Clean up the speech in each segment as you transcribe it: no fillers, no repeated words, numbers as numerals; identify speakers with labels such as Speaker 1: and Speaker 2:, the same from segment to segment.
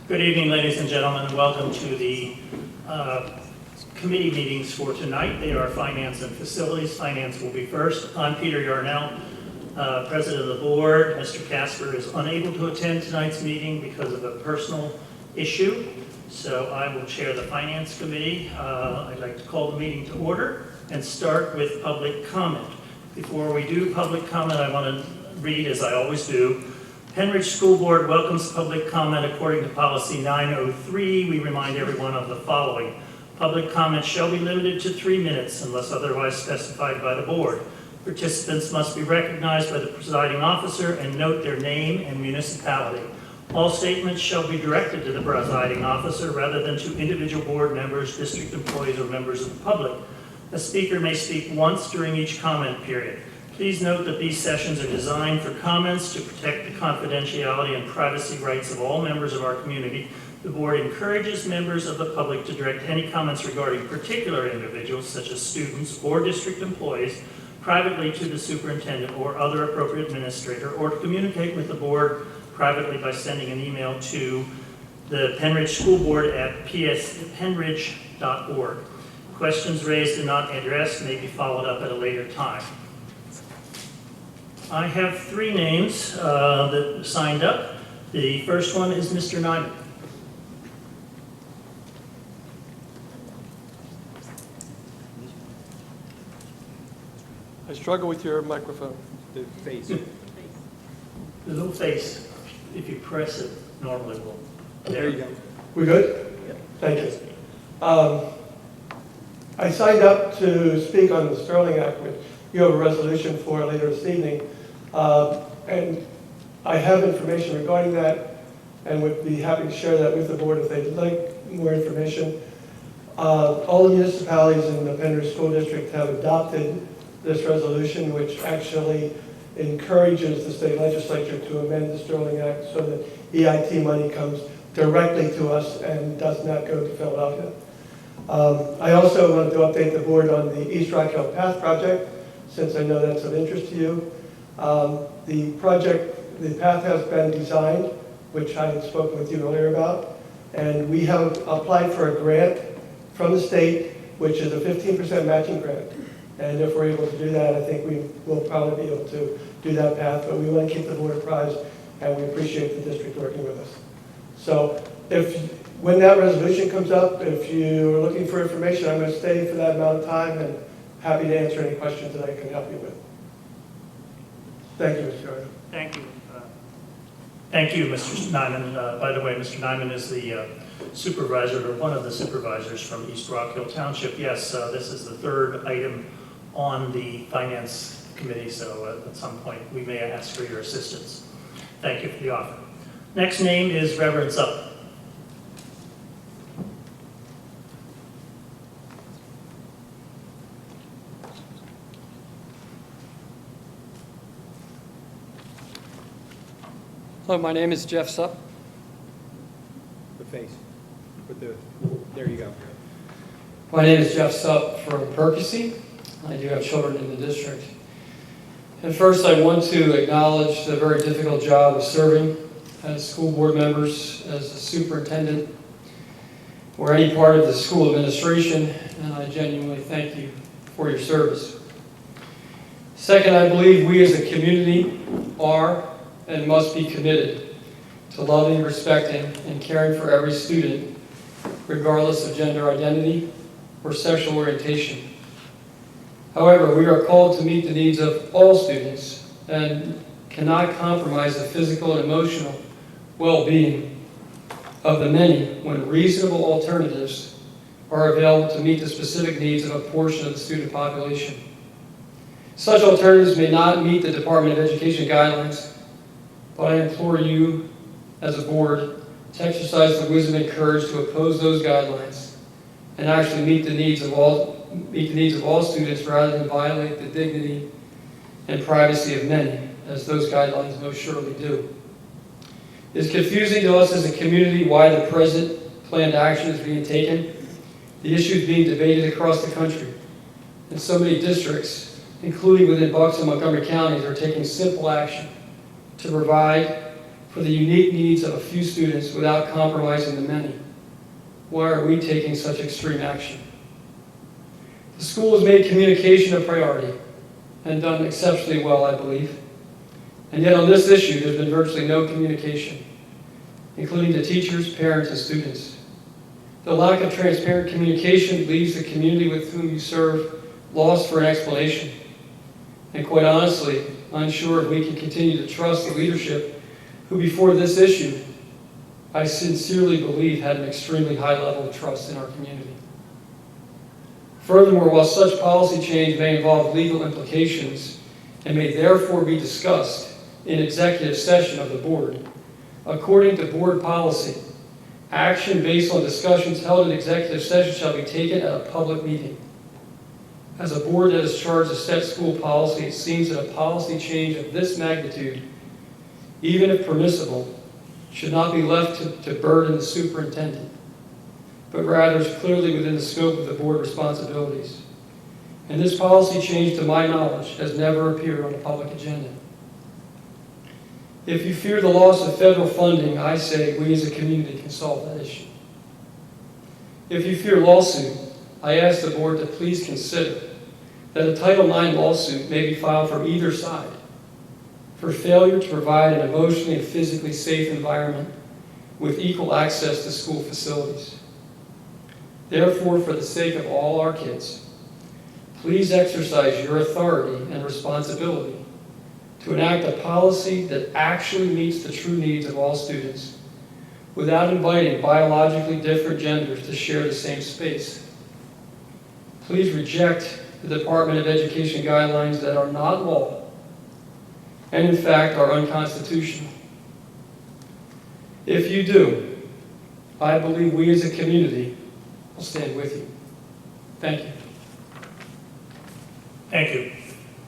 Speaker 1: Good evening, ladies and gentlemen, and welcome to the committee meetings for tonight. They are Finance and Facilities. Finance will be first. I'm Peter Yarnell, President of the Board. Mr. Casper is unable to attend tonight's meeting because of a personal issue, so I will chair the Finance Committee. I'd like to call the meeting to order and start with public comment. Before we do public comment, I want to read, as I always do, Pennridge School Board welcomes public comment according to policy 903. We remind everyone of the following. Public comment shall be limited to 3 minutes unless otherwise specified by the board. Participants must be recognized by the presiding officer and note their name and municipality. All statements shall be directed to the presiding officer rather than to individual board members, district employees, or members of the public. A speaker may speak once during each comment period. Please note that these sessions are designed for comments to protect the confidentiality and privacy rights of all members of our community. The board encourages members of the public to direct any comments regarding particular individuals, such as students or district employees, privately to the superintendent or other appropriate administrator, or to communicate with the board privately by sending an email to the Pennridge School Board at pennridge.org. Questions raised and not addressed may be followed up at a later time. I have 3 names that signed up. The first one is Mr. Nyman.
Speaker 2: I struggle with your microphone.
Speaker 3: The face.
Speaker 1: The little face, if you press it, normally will.
Speaker 2: There you go. We good?
Speaker 1: Yeah.
Speaker 2: Thank you. I signed up to speak on the Sterling Act, which you have a resolution for later this evening. And I have information regarding that and would be happy to share that with the board if they'd like more information. All the municipalities in the Pennridge School District have adopted this resolution, which actually encourages the state legislature to amend the Sterling Act so that EIT money comes directly to us and does not go to Philadelphia. I also wanted to update the board on the East Rock Hill Path project, since I know that's of interest to you. The path has been designed, which I had spoken with you earlier about, and we have applied for a grant from the state, which is a 15% matching grant. And if we're able to do that, I think we will probably be able to do that path, but we want to keep the board apprised, and we appreciate the district working with us. So when that resolution comes up, if you're looking for information, I'm going to stay for that amount of time and happy to answer any questions that I can help you with. Thank you, Mr. Chairman.
Speaker 1: Thank you. Thank you, Mr. Nyman. By the way, Mr. Nyman is the supervisor, or one of the supervisors from East Rock Hill Township. Yes, this is the 3rd item on the Finance Committee, so at some point we may ask for your assistance. Thank you for the offer. Next name is Reverend Sutton.
Speaker 4: Hello, my name is Jeff Supp.
Speaker 3: The face. There you go.
Speaker 4: My name is Jeff Supp from Percy. I do have children in the district. And first, I want to acknowledge the very difficult job of serving as school board members, as a superintendent, or any part of the school administration, and I genuinely thank you for your service. Second, I believe we as a community are and must be committed to loving, respecting, and caring for every student, regardless of gender identity or sexual orientation. However, we are called to meet the needs of all students and cannot compromise the physical and emotional well-being of the many when reasonable alternatives are available to meet the specific needs of a portion of the student population. Such alternatives may not meet the Department of Education guidelines, but I implore you as a board to exercise the wisdom and courage to oppose those guidelines and actually meet the needs of all students rather than violate the dignity and privacy of many, as those guidelines most surely do. It's confusing to us as a community why the present planned action is being taken. The issue is being debated across the country. And so many districts, including within Bucks and Montgomery counties, are taking simple action to provide for the unique needs of a few students without compromising the many? Why are we taking such extreme action? The school has made communication a priority and done exceptionally well, I believe. And yet on this issue, there's been virtually no communication, including to teachers, parents, and students. The lack of transparent communication leaves the community with whom you serve lost for an explanation. And quite honestly, unsure if we can continue to trust the leadership who before this issue, I sincerely believe had an extremely high level of trust in our community. Furthermore, while such policy change may involve legal implications and may therefore be discussed in executive session of the board, according to board policy, action based on discussions held in executive session shall be taken at a public meeting. As a board that is charged to set school policy, it seems that a policy change of this magnitude, even if permissible, should not be left to burden the superintendent, but rather is clearly within the scope of the board responsibilities. And this policy change, to my knowledge, has never appeared on a public agenda. If you fear the loss of federal funding, I say we as a community can solve that issue. If you fear lawsuit, I ask the board to please consider that a Title IX lawsuit may be filed for either side for failure to provide an emotionally and physically safe environment with equal access to school facilities. Therefore, for the sake of all our kids, please exercise your authority and responsibility to enact a policy that actually meets the true needs of all students without inviting biologically different genders to share the same space. Please reject the Department of Education guidelines that are not law and in fact are unconstitutional. If you do, I believe we as a community will stand with you. Thank you.
Speaker 1: Thank you.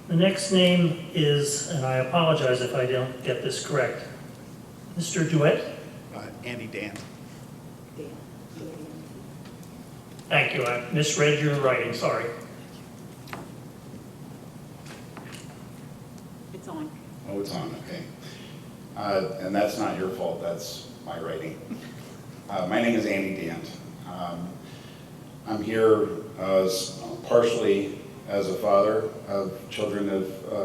Speaker 1: The next name is, and I apologize if I don't get this correct, Mr. Duet?
Speaker 5: Andy Dan.
Speaker 1: Thank you. I misread your writing, sorry.
Speaker 6: It's on.
Speaker 5: Oh, it's on, okay. And that's not your fault, that's my writing. My name is Andy Dan. I'm here partially as a father of children of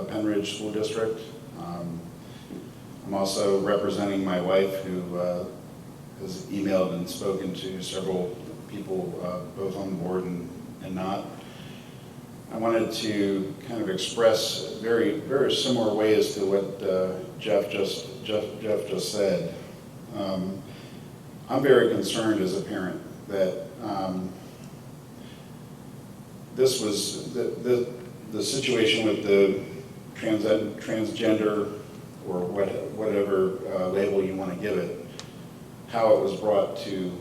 Speaker 5: Pennridge School District. I'm also representing my wife who has emailed and spoken to several people, both on the board and not. I wanted to kind of express very similar ways to what Jeff just said. I'm very concerned as a parent that this was the situation with the transgender or whatever label you want to give it, how it was brought to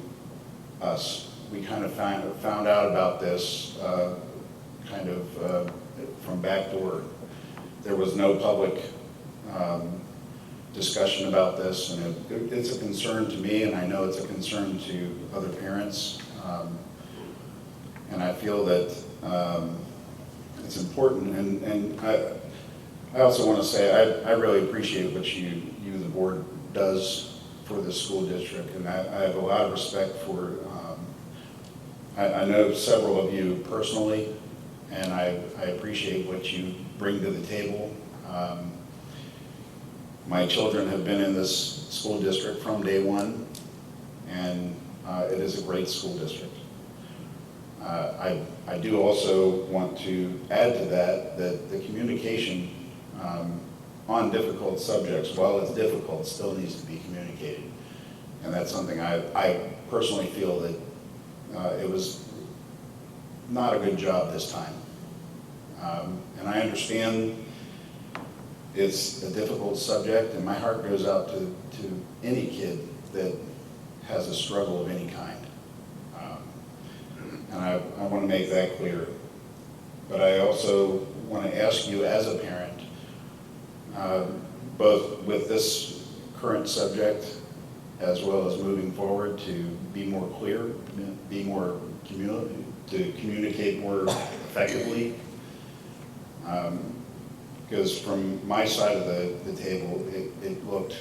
Speaker 5: us. We kind of found out about this from backdoor. There was no public discussion about this, and it's a concern to me, and I know it's a concern to other parents. And I feel that it's important, and I also want to say I really appreciate what you the board does for the school district, and I have a lot of respect for, I know several of you personally, and I appreciate what you bring to the table. My children have been in this school district from day one, and it is a great school district. I do also want to add to that the communication on difficult subjects, while it's difficult, still needs to be communicated. And that's something I personally feel that it was not a good job this time. And I understand it's a difficult subject, and my heart goes out to any kid that has a struggle of any kind. And I want to make that clear. But I also want to ask you as a parent, both with this current subject as well as moving forward, to be more clear, to communicate more effectively. Because from my side of the table, it looked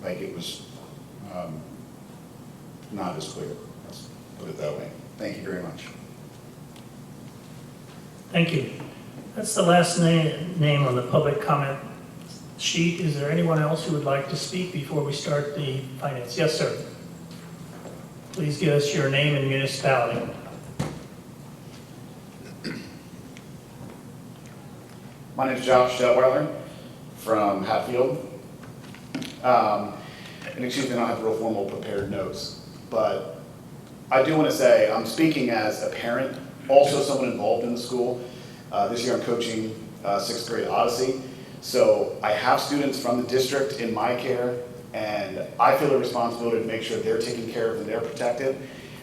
Speaker 5: like it was not as clear. Let's put it that way. Thank you very much.
Speaker 1: Thank you. That's the last name on the public comment sheet. Is there anyone else who would like to speak before we start the finance? Yes, sir. Please give us your name and municipality.
Speaker 5: My name is Josh Detweiler from Hatfield. And excuse me, I don't have real formal prepared notes, but I do want to say I'm speaking as a parent, also someone involved in the school. This year I'm coaching 6th grade Odyssey. So I have students from the district in my care, and I feel a responsibility to make sure they're taken care of and they're protected.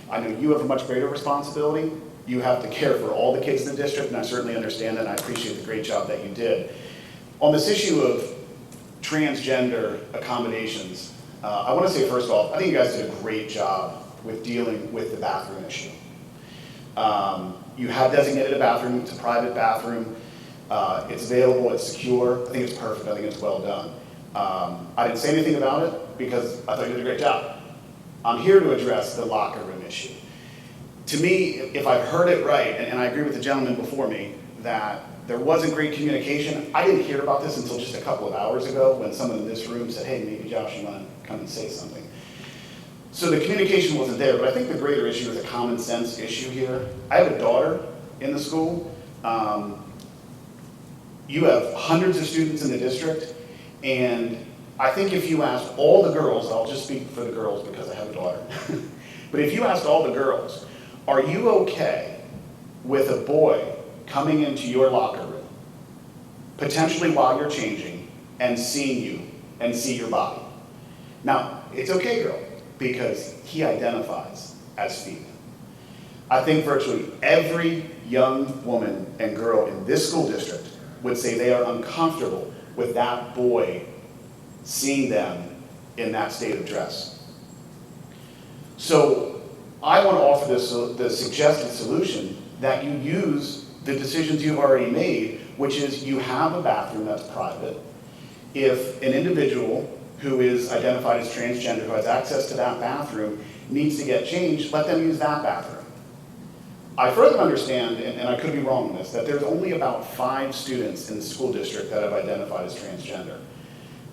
Speaker 5: I know you have a much greater responsibility. You have to care for all the kids in the district, and I certainly understand that, and I appreciate the great job that you did. On this issue of transgender accommodations, I want to say first off, I think you guys did a great job with dealing with the bathroom issue. You have designated a bathroom, it's a private bathroom, it's available, it's secure. I think it's perfect, I think it's well done. I didn't say anything about it because I thought you did a great job. I'm here to address the locker room issue. To me, if I've heard it right, and I agree with the gentleman before me, that there wasn't great communication. I didn't hear about this until just a couple of hours ago when someone in this room said, hey, maybe Josh, you want to come and say something. So the communication wasn't there, but I think the greater issue is a common sense issue here. I have a daughter in the school. You have hundreds of students in the district, and I think if you asked all the girls, I'll just speak for the girls because I have a daughter, but if you asked all the girls, are you okay with a boy coming into your locker room, potentially while you're changing, and seeing you and see your body? Now, it's okay, girl, because he identifies as female. I think virtually every young woman and girl in this school district would say they are uncomfortable with that boy seeing them in that state of dress. So I want to offer the suggested solution that you use the decisions you've already made, which is you have a bathroom that's private. If an individual who is identified as transgender, who has access to that bathroom, needs to get changed, let them use that bathroom. I further understand, and I could be wrong on this, that there's only about 5 students in the school district that have identified as transgender.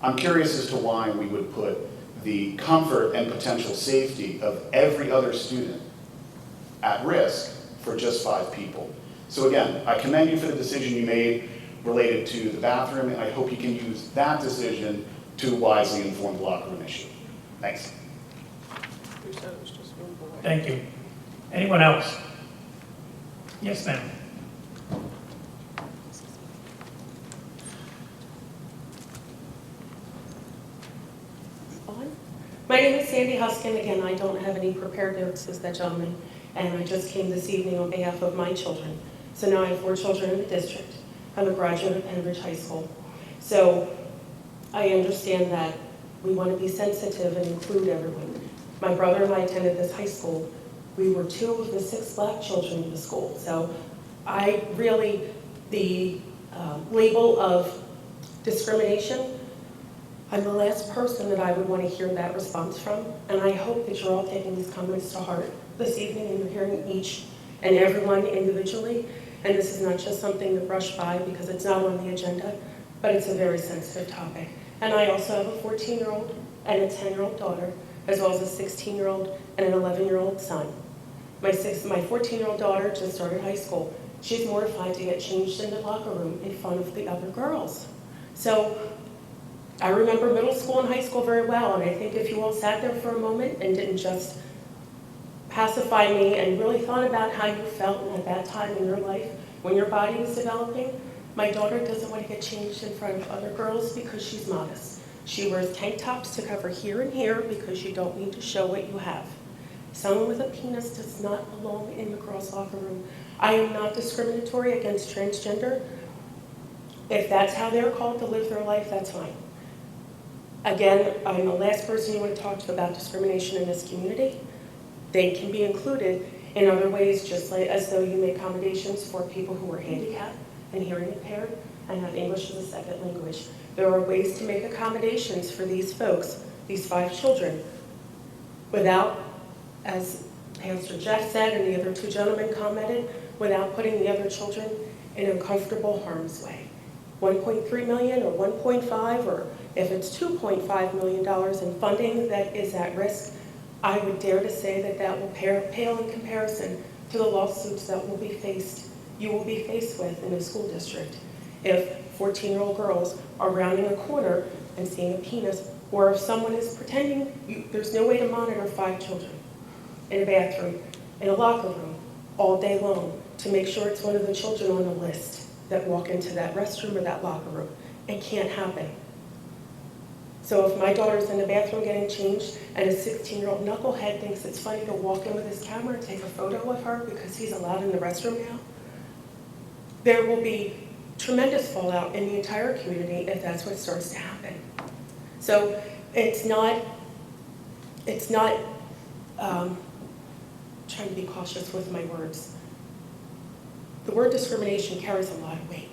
Speaker 5: I'm curious as to why we would put the comfort and potential safety of every other student at risk for just 5 people. So again, I commend you for the decision you made related to the bathroom, and I hope you can use that decision to wisely inform the locker room issue. Thanks.
Speaker 1: Thank you. Anyone else? Yes, ma'am.
Speaker 6: My name is Sandy Huskin. Again, I don't have any prepared notes as that gentleman, and I just came this evening on behalf of my children. So now I have 4 children in the district. I'm a graduate of Pennridge High School. So I understand that we want to be sensitive and include everyone. My brother and I attended this high school. We were 2 of the 6 black children in the school. So I really, the label of discrimination, I'm the last person that I would want to hear that response from, and I hope that you're all taking these comments to heart this evening and you're hearing each and everyone individually, and this is not just something to brush by because it's not on the agenda, but it's a very sensitive topic. And I also have a 14-year-old and a 10-year-old daughter, as well as a 16-year-old and an 11-year-old son. My 14-year-old daughter just started high school. She's mortified to get changed in the locker room in front of the other girls. So I remember middle school and high school very well, and I think if you all sat there for a moment and didn't just pacify me and really thought about how you felt at that time in your life when your body was developing, my daughter doesn't want to get changed in front of other girls because she's modest. She wears tank tops to cover here and here because you don't need to show what you have. Someone with a penis does not belong in the girls' locker room. I am not discriminatory against transgender. If that's how they're called to live their life, that's fine. Again, I'm the last person you want to talk to about discrimination in this community. They can be included in other ways, just like as though you make accommodations for people who are handicapped and hearing impaired and have English as a second language. There are ways to make accommodations for these folks these 5 children without, as Pastor Jeff said and the other 2 gentlemen commented, without putting the other children in uncomfortable harm's way. 1.3 million or 1.5, or if it's $2.5 million in funding that is at risk, I would dare to say that that will pale in comparison to the lawsuits that you will be faced with in a school district if 14-year-old girls are rounding a corner and seeing a penis, or if someone is pretending, there's no way to monitor 5 children in a bathroom, in a locker room, all day long to make sure it's one of the children on the list that walk into that restroom or that locker room. It can't happen. So if my daughter's in the bathroom getting changed and a 16-year-old knucklehead thinks it's funny to walk in with his camera and take a photo of her because he's allowed in the restroom now, there will be tremendous fallout in the entire community if that's what starts to happen. So it's not trying to be cautious with my words. The word discrimination carries a lot of weight.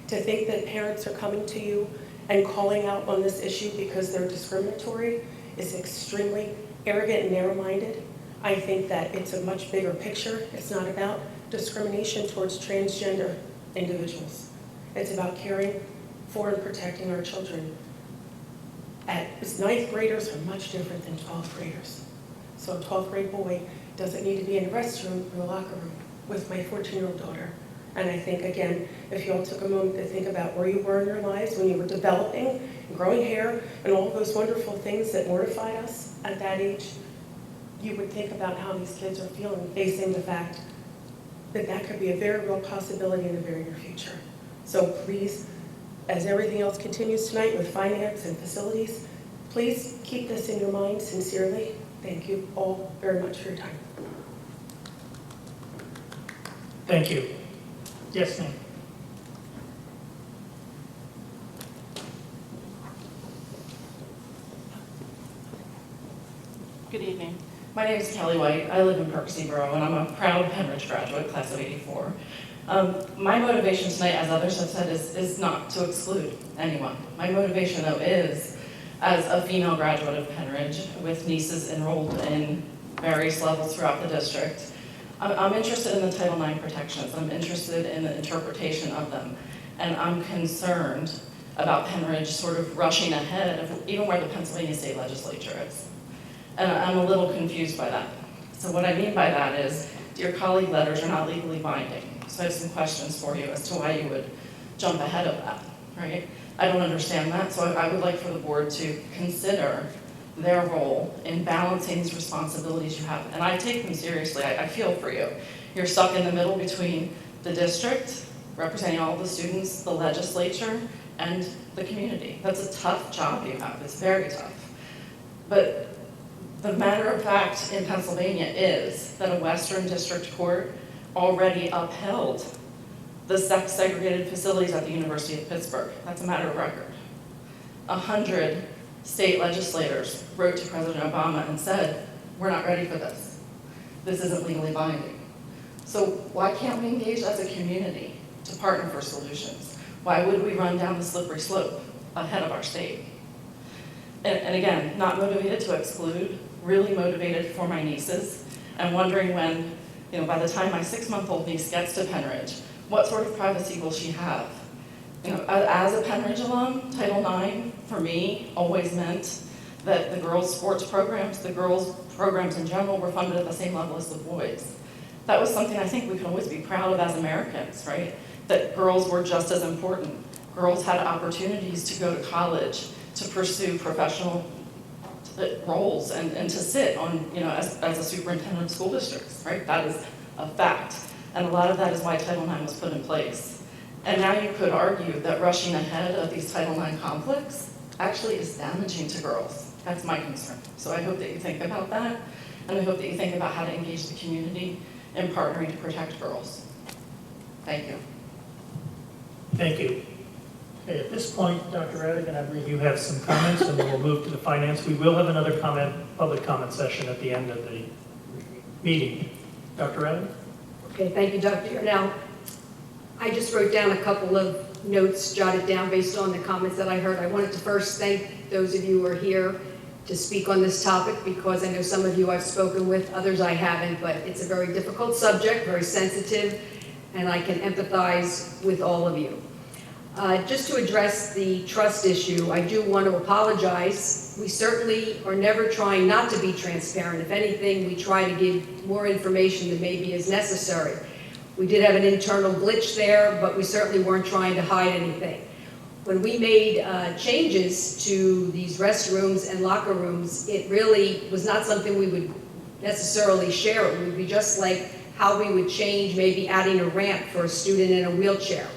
Speaker 6: To think that parents are coming to you and calling out on this issue because they're discriminatory is extremely arrogant and narrow-minded. I think that it's a much bigger picture. It's not about discrimination towards transgender individuals. It's about caring for and protecting our children. Ninth graders are much different than 12th graders. So a 12th grade boy doesn't need to be in the restroom or the locker room with my 14-year-old daughter. And I think, again, if you all took a moment to think about where you were in your lives when you were developing and growing hair and all those wonderful things that mortified us at that age, you would think about how these kids are feeling, facing the fact that that could be a very real possibility in the very near future. So please, as everything else continues tonight with finance and facilities, please keep this in your mind sincerely. Thank you all very much for your time.
Speaker 1: Thank you. Yes, ma'am.
Speaker 7: Good evening. My name is Kelly White. I live in Percy Borough, and I'm a proud Pennridge graduate, class of '84. My motivation tonight, as others have said, is not to exclude anyone. My motivation, though, is as a female graduate of Pennridge with nieces enrolled in various levels throughout the district. I'm interested in the Title IX protections. I'm interested in the interpretation of them. And I'm concerned about Pennridge sort of rushing ahead of even where the Pennsylvania State Legislature is. And I'm a little confused by that. So what I mean by that is, dear colleague letters are not legally binding. So I have some questions for you as to why you would jump ahead of that, right? I don't understand that, so I would like for the board to consider their role in balancing these responsibilities you have. And I take them seriously. I feel for you. You're stuck in the middle between the district, representing all the students, the legislature, and the community. That's a tough job you have. It's very tough. But the matter of fact in Pennsylvania is that a Western District Court already upheld the sex-segregated facilities at the University of Pittsburgh. That's a matter of record. 100 state legislators wrote to President Obama and said, we're not ready for this. This isn't legally binding. So why can't we engage as a community to partner for solutions? Why would we run down the slippery slope ahead of our state? And again, not motivated to exclude, really motivated for my nieces, and wondering when, by the time my 6-month-old niece gets to Pennridge, what sort of privacy will she have? As a Pennridge alum, Title IX, for me, always meant that the girls' sports programs, the girls' programs in general, were funded at the same level as the boys. That was something I think we can always be proud of as Americans, right? That girls were just as important. Girls had opportunities to go to college, to pursue professional roles, and to sit on, as a superintendent of school districts, right? That is a fact. And a lot of that is why Title IX was put in place. And now you could argue that rushing ahead of these Title IX conflicts actually is damaging to girls. That's my concern. So I hope that you think about that, and I hope that you think about how to engage the community in partnering to protect girls. Thank you.
Speaker 1: Thank you. Okay, at this point, Dr. Radigan, I believe you have some comments, and then we'll move to the finance. We will have another public comment session at the end of the meeting. Dr. Radigan?
Speaker 8: Okay, thank you, Dr. Yarnell. I just wrote down a couple of notes jotted down based on the comments that I heard. I wanted to first thank those of you who are here to speak on this topic because I know some of you I've spoken with, others I haven't, but it's a very difficult subject, very sensitive, and I can empathize with all of you. Just to address the trust issue, I do want to apologize. We certainly are never trying not to be transparent. If anything, we try to give more information than maybe is necessary. We did have an internal glitch there, but we certainly weren't trying to hide anything. When we made changes to these restrooms and locker rooms, it really was not something we would necessarily share. It would be just like how we would change maybe adding a ramp for a student in a wheelchair.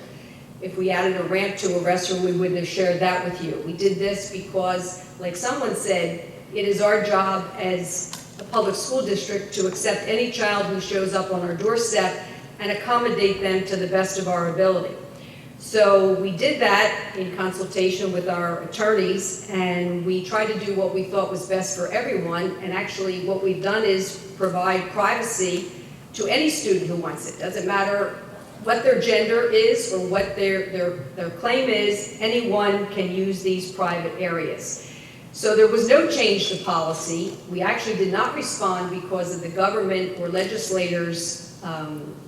Speaker 8: If we added a ramp to a restroom, we wouldn't have shared that with you. We did this because, like someone said, it is our job as a public school district to accept any child who shows up on our doorstep and accommodate them to the best of our ability. So we did that in consultation with our attorneys, and we tried to do what we thought was best for everyone. And actually what we've done is provide privacy to any student who wants it. Doesn't matter what their gender is or what their claim is, anyone can use these private areas. So there was no change to policy. We actually did not respond because of the government or legislators'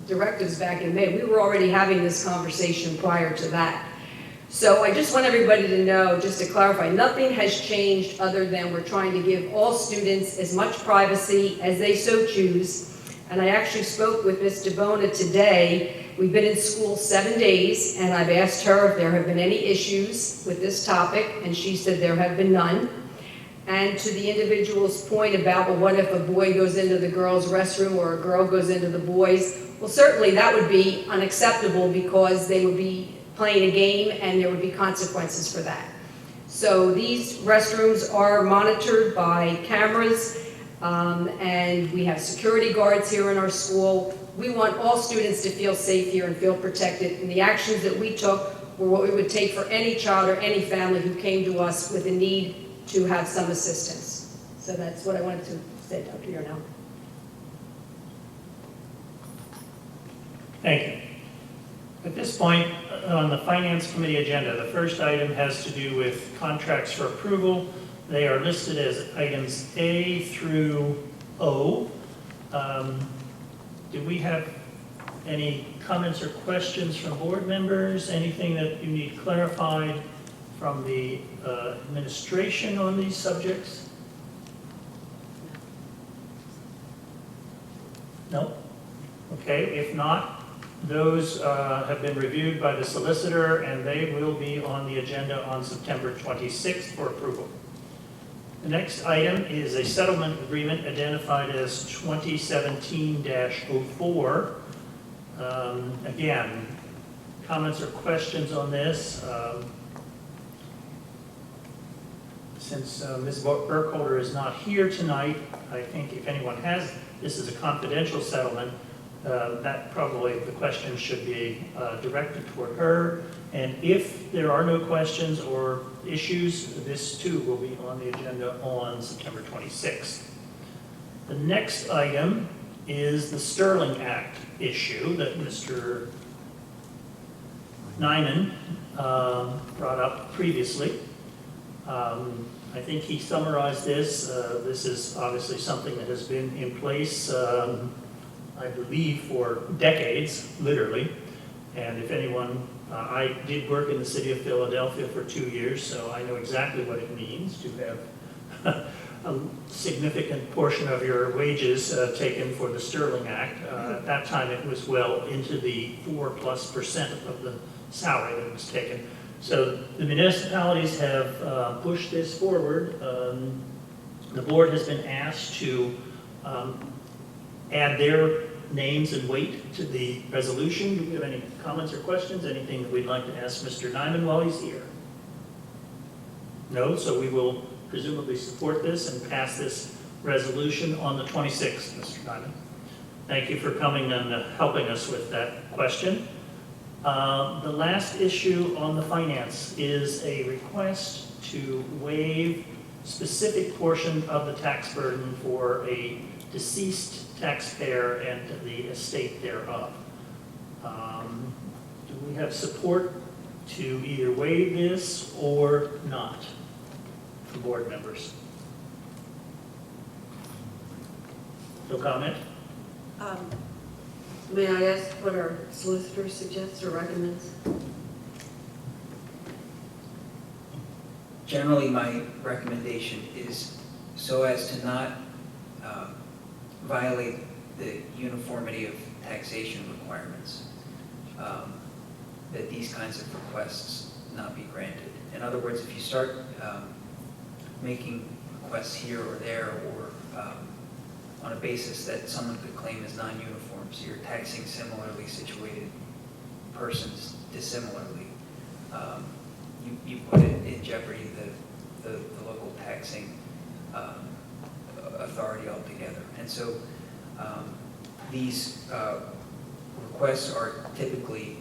Speaker 8: directives back in May. We were already having this conversation prior to that. So I just want everybody to know, just to clarify, nothing has changed other than we're trying to give all students as much privacy as they so choose. And I actually spoke with Ms. DeBona today. We've been in school 7 days, and I've asked her if there have been any issues with this topic, and she said there have been none. And to the individual's point about, well, what if a boy goes into the girls' restroom or a girl goes into the boys'? Well, certainly that would be unacceptable because they would be playing a game and there would be consequences for that. So these restrooms are monitored by cameras, and we have security guards here in our school. We want all students to feel safe here and feel protected, and the actions that we took were what we would take for any child or any family who came to us with a need to have some assistance. So that's what I wanted to say, Dr. Yarnell.
Speaker 1: Thank you. At this point, on the Finance Committee agenda, the first item has to do with contracts for approval. They are listed as items A through O. Do we have any comments or questions from board members? Anything that you need clarified from the administration on these subjects? No? Okay, if not, those have been reviewed by the solicitor and they will be on the agenda on September 26th for approval. The next item is a settlement agreement identified as 2017-04. Again, comments or questions on this? Since Ms. Burkholder is not here tonight, I think if anyone has, this is a confidential settlement, that probably the question should be directed toward her. And if there are no questions or issues, this too will be on the agenda on September 26th. The next item is the Sterling Act issue that Mr. Nyman brought up previously. I think he summarized this. This is obviously something that has been in place, I believe, for decades, literally. And if anyone, I did work in the city of Philadelphia for 2 years, so I know exactly what it means to have a significant portion of your wages taken for the Sterling Act. At that time, it was well into the 4+% of the salary that was taken. So the municipalities have pushed this forward. The board has been asked to add their names and weight to the resolution. Do we have any comments or questions? Anything that we'd like to ask Mr. Nyman while he's here? No, so we will presumably support this and pass this resolution on the 26th, Mr. Nyman. Thank you for coming and helping us with that question. The last issue on the finance is a request to waive specific portion of the tax burden for a deceased taxpayer and the estate thereof. Do we have support to either waive this or not from board members? No comment?
Speaker 9: May I ask what our solicitor suggests or recommends?
Speaker 10: Generally, my recommendation is so as to not violate the uniformity of taxation requirements, that these kinds of requests not be granted. In other words, if you start making requests here or there, or on a basis that someone could claim as non-uniform, so you're taxing similarly situated persons dissimilarly, you put it in jeopardy the local taxing authority altogether. And so these requests are typically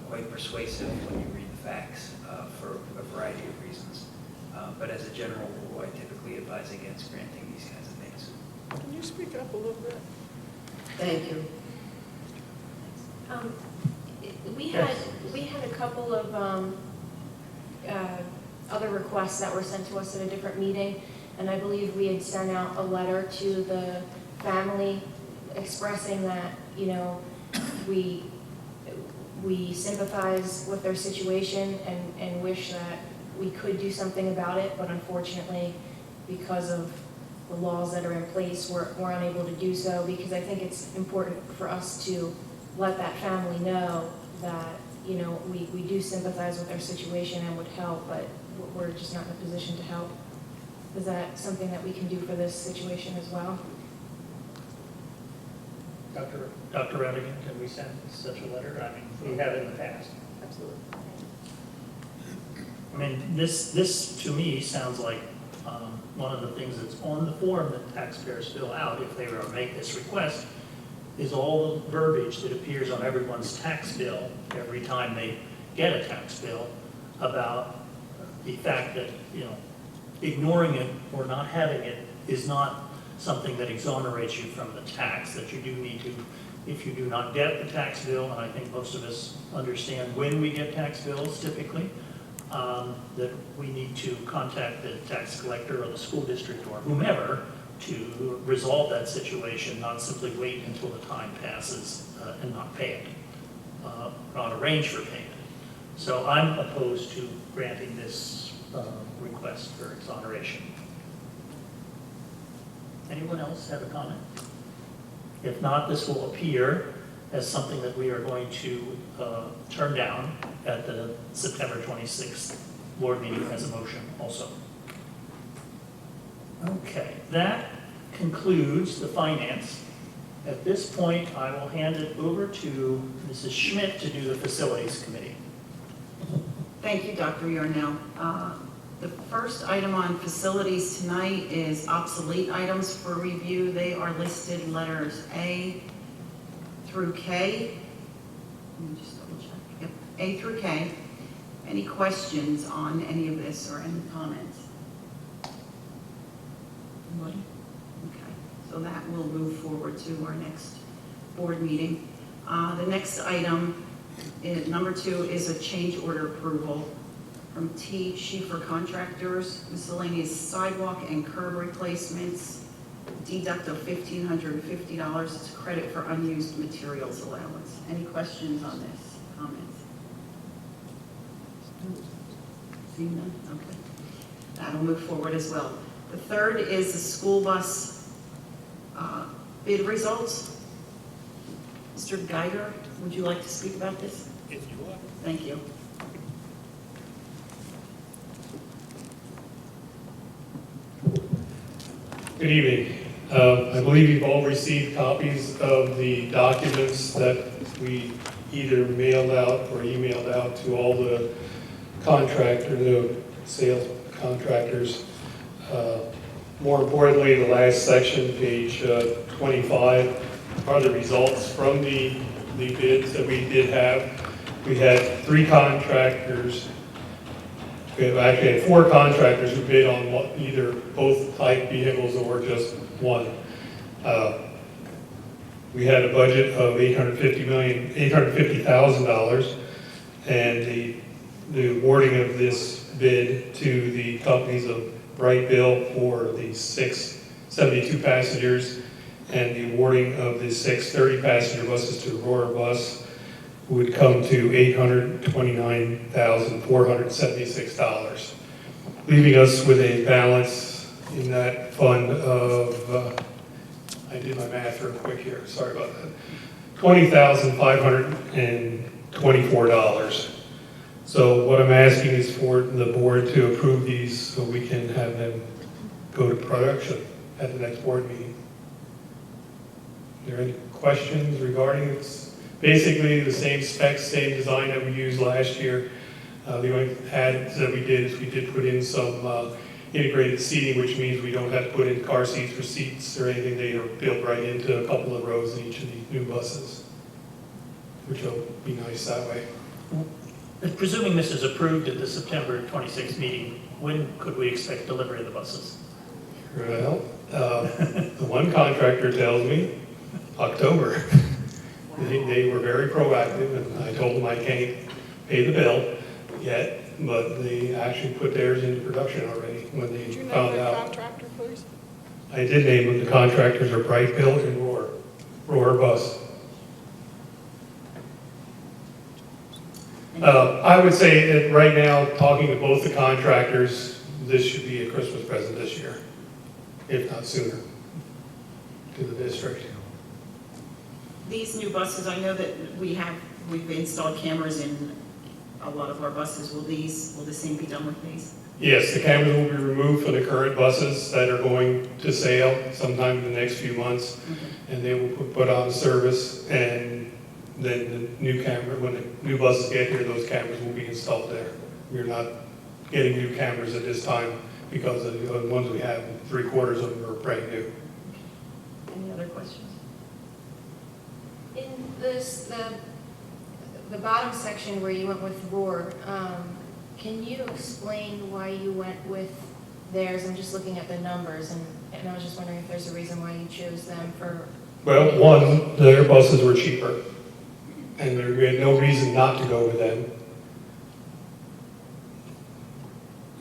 Speaker 10: quite persuasive when you read the facts for a variety of reasons. But as a general rule, I typically advise against granting these kinds of things.
Speaker 11: Can you speak up a little bit?
Speaker 9: Thank you.
Speaker 12: We had a couple of other requests that were sent to us at a different meeting, and I believe we had sent out a letter to the family expressing that, you know, we sympathize with their situation and wish that we could do something about it, but unfortunately, because of the laws that are in place, we're unable to do so, because I think it's important for us to let that family know that, you know, we do sympathize with their situation and would help, but we're just not in a position to help. Is that something that we can do for this situation as well?
Speaker 1: Dr. Redigan, can we send such a letter? I mean, we have in the past.
Speaker 12: Absolutely.
Speaker 1: I mean, this to me sounds like one of the things that's on the form that taxpayers fill out if they were to make this request is all the verbiage that appears on everyone's tax bill every time they get a tax bill about the fact that, you know, ignoring it or not having it is not something that exonerates you from the tax, that you do need to, if you do not get the tax bill, and I think most of us understand when we get tax bills typically, that we need to contact the tax collector or the school district or whomever to resolve that situation, not simply wait until the time passes and not pay it, not arrange for payment. So I'm opposed to granting this request for exoneration. Anyone else have a comment? If not, this will appear as something that we are going to turn down at the September 26th board meeting as a motion also. Okay, that concludes the finance. At this point, I will hand it over to Mrs. Schmidt to do the facilities committee.
Speaker 13: Thank you, Dr. Yarnell. The first item on facilities tonight is obsolete items for review. They are listed letters A through K. Let me just double check. Yep, A through K. Any questions on any of this or any comments? Anybody? Okay, so that will move forward to our next board meeting. The next item, number 2, is a change order approval from T. Schieffer Contractors, miscellaneous sidewalk and curb replacements, deduct of $1,550. It's a credit for unused materials allowance. Any questions on this? Comments? Seeing none? Okay. That'll move forward as well. The third is the school bus bid results. Mr. Geiger, would you like to speak about this?
Speaker 11: If you would.
Speaker 13: Thank you.
Speaker 14: Good evening. I believe you've all received copies of the documents that we either mailed out or emailed out to all the sales contractors. More importantly, the last section, page 25, are the results from the bids that we did have. We had 3 contractors. We actually had 4 contractors who bid on either both type vehicles or just one. We had a budget of $850,000, and the awarding of this bid to the companies of Wright Bill for the 6 72 passengers and the awarding of the 6 30-passenger buses to Aurora Bus would come to $829,476, leaving us with a balance in that fund of, I did my math real quick here, sorry about that, $20,524. So what I'm asking is for the board to approve these so we can have them go to production at the next board meeting. Are there any questions regarding it? It's basically the same specs, same design that we used last year. The only add that we did is we did put in some integrated seating, which means we don't have to put in car seats or seats or anything. They are built right into a couple of rows in each of the new buses, which will be nice that way.
Speaker 1: Presuming this is approved at the September 26th meeting, when could we expect delivery of the buses?
Speaker 14: Well, the one contractor tells me October. They were very proactive, and I told them I can't pay the bill yet, but they actually put theirs into production already when they
Speaker 11: Did you name
Speaker 14: found
Speaker 11: that
Speaker 14: out.
Speaker 11: contractor, please?
Speaker 14: I did name them. The contractors are Bright Bill and Roar Bus. I would say that right now, talking to both the contractors, this should be a Christmas present this year, if not sooner, to the district.
Speaker 13: These new buses, I know that we've installed cameras in a lot of our buses. Will the same be done with these?
Speaker 14: Yes, the cameras will be removed from the current buses that are going to sale sometime in the next few months, and they will put on service, and then the new camera, when the new buses get here, those cameras will be installed there. We're not getting new cameras at this time because of the ones we have, 3/4 of them are brand new.
Speaker 13: Any other questions?
Speaker 12: In this, the bottom section where you went with Roar, can you explain why you went with theirs? I'm just looking at the numbers, and I was just wondering if there's a reason why you chose them for...
Speaker 14: Well, one, their buses were cheaper, and we had no reason not to go with them.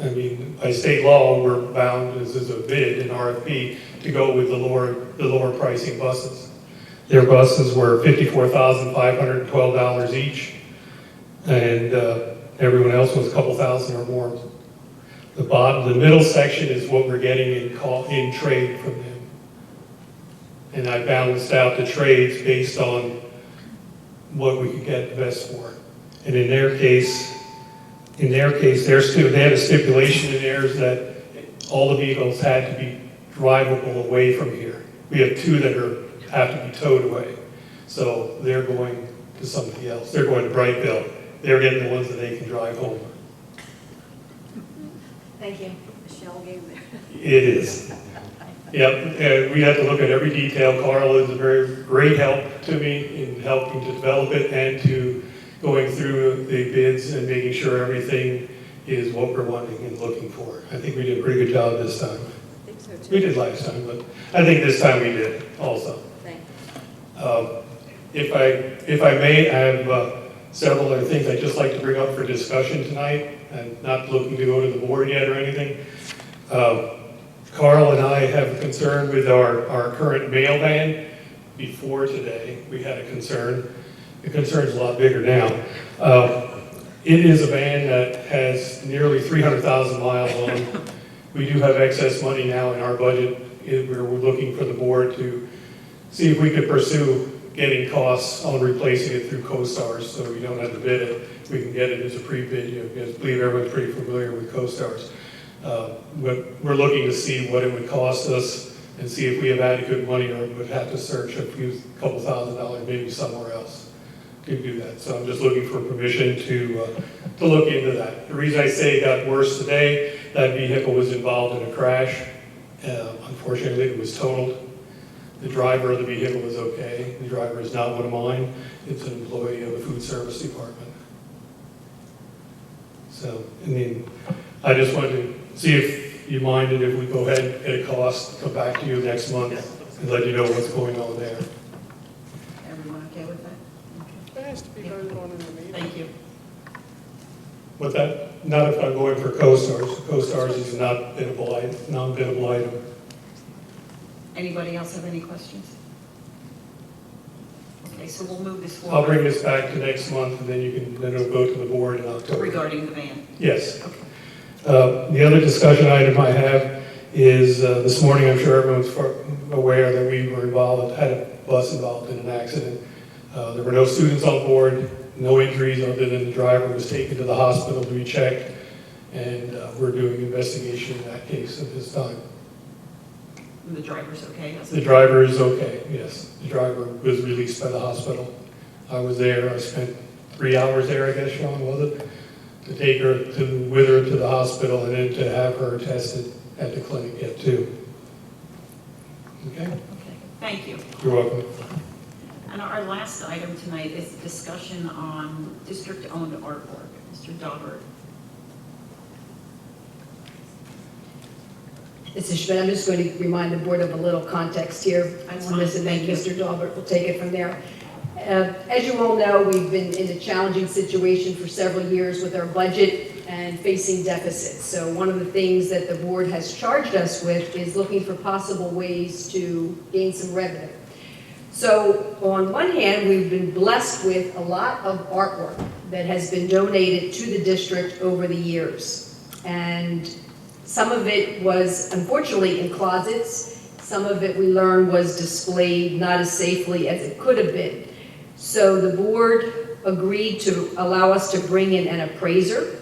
Speaker 14: I mean, by state law, we're bound, this is a bid, an RFP, to go with the lower pricing buses. Their buses were $54,512 each, and everyone else was a couple thousand or more. The middle section is what we're getting in trade from them. And I balanced out the trades based on what we could get the best for. And in their case, they had a stipulation in theirs that all the vehicles had to be drivable away from here. We have 2 that have to be towed away. So they're going to somebody else. They're going to Brightville. They're getting the ones that they can drive home.
Speaker 12: Thank you.
Speaker 9: Michelle gave it.
Speaker 14: It is. Yep, we have to look at every detail. Carl is a very great help to me in helping to develop it and to going through the bids and making sure everything is what we're wanting and looking for. I think we did a pretty good job this time.
Speaker 9: I think so too.
Speaker 14: We did last time, but I think this time we did also.
Speaker 9: Thank
Speaker 14: If I may, I have several other things I'd just like to bring up for discussion tonight. I'm not looking to go to the board yet or anything. Carl and I have a concern with our current mail van. Before today, we had a concern. The concern's a lot bigger now. It is a van that has nearly 300,000 miles on it. We do have excess money now in our budget. We're looking for the board to see if we could pursue getting costs on replacing it through CoStars, so we don't have to bid it. We can get it as a pre-bid. I believe everyone's pretty familiar with CoStars. But we're looking to see what it would cost us and see if we have adequate money or would have to search a couple $1,000 maybe somewhere else to do that. So I'm just looking for permission to look into that. The reason I say it got worse today, that vehicle was involved in a crash. Unfortunately, it was totaled. The driver of the vehicle is okay. The driver is not one of mine. It's an employee of the food service department. So, I just wanted to see if you minded if we go ahead and get a cost, come back to you next month and let you know what's going on there.
Speaker 13: Everyone okay with that?
Speaker 11: That has to be voted on in the meeting.
Speaker 13: Thank you.
Speaker 14: With that, not if I'm going for CoStars. CoStars is not non-biddable item.
Speaker 13: Anybody else have any questions? so we'll move this
Speaker 14: I'll bring
Speaker 13: forward
Speaker 14: this back to next month, and then then it'll go to the board in October.
Speaker 13: regarding the van.
Speaker 14: Yes.
Speaker 13: Okay.
Speaker 14: The other discussion item I have is, this morning, I'm sure everyone's aware that we were involved, had a bus involved in an accident. There were no students on board, no injuries other than the driver was taken to the hospital to be checked, and we're doing investigation in that case at this time.
Speaker 13: And the driver's okay?
Speaker 14: The driver is okay, yes. The driver was released by the hospital. I was there, I spent 3 hours there, I guess, Sean, was it? To take her with her to the hospital and then to have her tested at the clinic yet too. Okay?
Speaker 13: Okay, thank you.
Speaker 14: You're welcome.
Speaker 13: And our last item tonight is discussion on district-owned artwork. Mr. Daubert.
Speaker 8: Mrs. Schmidt, I'm just going to remind the board of a little context here
Speaker 13: That's
Speaker 8: on
Speaker 13: fine,
Speaker 8: this, and then
Speaker 13: thank you.
Speaker 8: Mr. Dahlberg will take it from there. As you all know, we've been in a challenging situation for several years with our budget and facing deficits. So one of the things that the board has charged us with is looking for possible ways to gain some revenue. So on one hand, we've been blessed with a lot of artwork that has been donated to the district over the years. And some of it was unfortunately in closets. Some of it we learned was displayed not as safely as it could have been. So the board agreed to allow us to bring in an appraiser,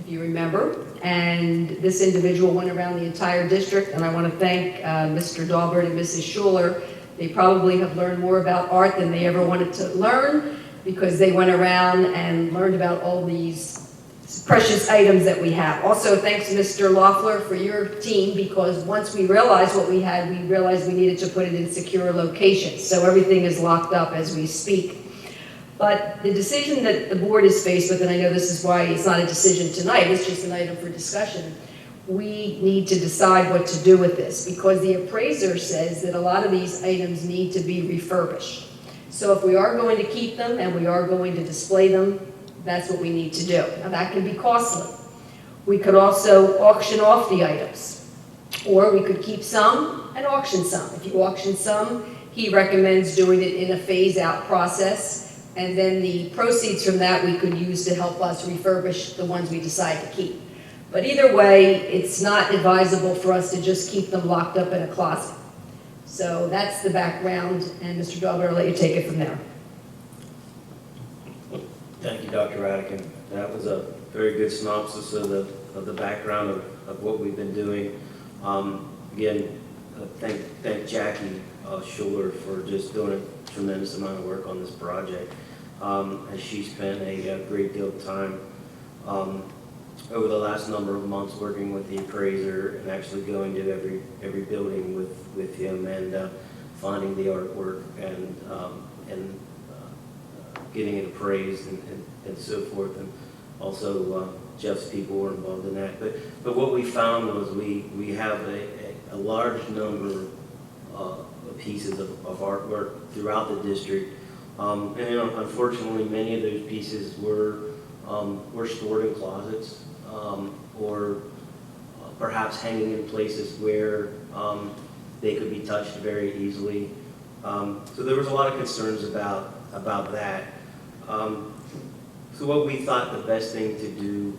Speaker 8: if you remember, and this individual went around the entire district, and I want to thank Mr. Dahlberg and Mrs. Schuler. They probably have learned more about art than they ever wanted to learn, because they went around and learned about all these precious items that we have. Also, thanks Mr. Loeffler for your team, because once we realized what we had, we realized we needed to put it in secure locations. So everything is locked up as we speak. But the decision that the board is faced with, and I know this is why it's not a decision tonight, it's just an item for discussion, we need to decide what to do with this, because the appraiser says that a lot of these items need to be refurbished. So if we are going to keep them and we are going to display them, that's what we need to do. Now that can be costly. We could also auction off the items, or we could keep some and auction some. If you auction some, he recommends doing it in a phase-out process, and then the proceeds from that we could use to help us refurbish the ones we decide to keep. But either way, it's not advisable for us to just keep them locked up in a closet. So that's the background, and Mr. Dahlberg, I'll let you take it from there.
Speaker 15: Thank you, Dr. Radican. That was a very good synopsis of the background of what we've been doing. Again, thank Jackie Schuler for just doing a tremendous amount of work on this project. As she spent a great deal of time over the last number of months working with the appraiser and actually going to every building with him and finding the artwork and getting it appraised and so forth. And also Jeff's people were involved in that. But what we found was we have a large number of pieces of artwork throughout the district. And unfortunately, many of those pieces were stored in closets or perhaps hanging in places where they could be touched very easily. So there was a lot of concerns about that. So what we thought the best thing to do